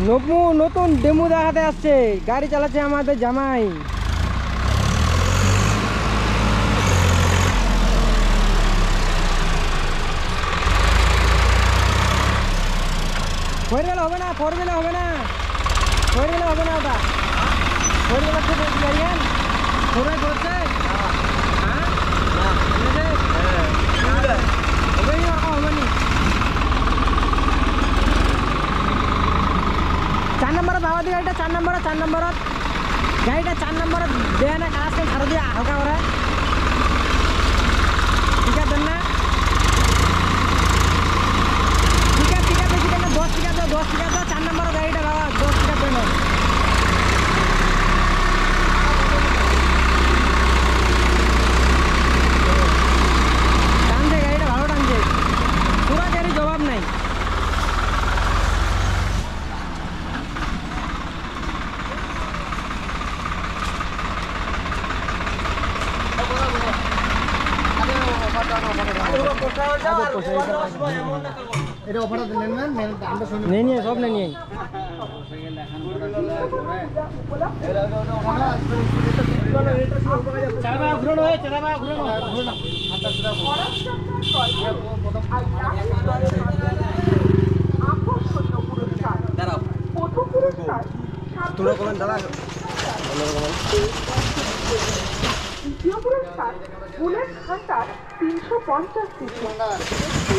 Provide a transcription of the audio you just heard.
নতুন ডেমো দেখাতে আসছে, গাড়ি চালাচ্ছে আমাদের জামাই। ফোর হুইলার হবে না, ফোর হুইলার হবে না, ফোর হুইলার হবে না, ওটা ফোর হুইলার তো গাড়ি ফোর হুইলার করছে। চার নম্বরত বাবা দি গাড়িটা, চার নম্বরত গাড়িটা 4 নম্বরত দেয় না, কাজ ছাড়ো দিয়ে হালকা করে ঠিক আছে না, ঠিক আছে বেশি দেন না, 10 টাকা দাও 4 নম্বর গাড়িটা বাবা 10 টাকা দেন। টানছে গাড়িটা, ভালো টানছে, পুরা গাড়ি জবাব নাই। নিয়ে সব নিয়ে তোরা বলেন দাদা দ্বিতীয় পুরস্কার বুলেট হান্টার 350 সিসি।